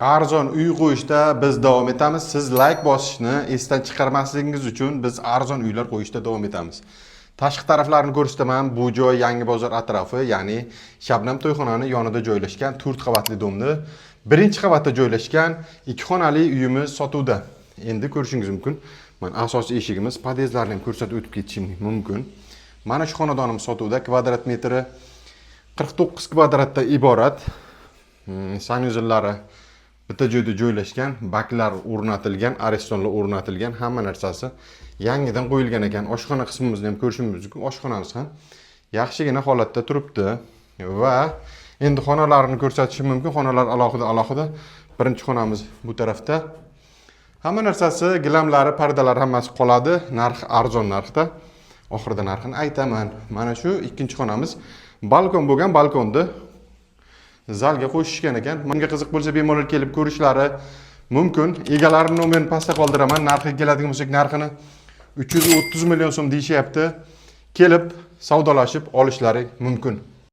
Arzon uy qo'yishda biz davom etamiz. Siz like bosishni esdan chiqarmasligingiz uchun biz arzon uylar qo'yishda davom etamiz. Tashqi taraflarini ko'rsataman. Bu joy Yangi bozor atrofi, ya'ni Shabnam to'yxonani yonida joylashgan 4 qavatli domni birinchi qavatda joylashgan 2 xonali uyimiz sotuvda. Endi ko'rishingiz mumkin. Mana asosiy eshigimiz, podyezdlarni ham ko'rsatib o'tib ketishim mumkin. Mana shu xonadonimiz sotuvda, kvadrat metri 49 kvadratdan iborat. Sanuzelari bitta joyda joylashgan, baklar o'rnatilgan, arestonlar o'rnatilgan, hamma narsasi yangidan qo'yilgan ekan. Oshxona qismimizni ham ko'rishingiz mumkin. Oshxonamiz ham yaxshigina holatda turibdi va endi xonalarni ko'rsatishim mumkin. Xonalar alohida. Birinchi xonamiz bu tarafda. Hamma narsasi, gilamlari, pardalari hammasi qoladi. Narx arzon narxda. Oxirida narxini aytaman. Mana shu ikkinchi xonamiz. Balkon bo'lgan, balkonni zalga qo'shishgan ekan. Menga qiziq bo'lsa bemalol kelib ko'rishlari mumkin. Egalarining nomerini pastda qoldiraman. Narxiga keladigan bo'lsak, narxini 330 million so'm deyishyapti. Kelib savdolashib olishlari mumkin.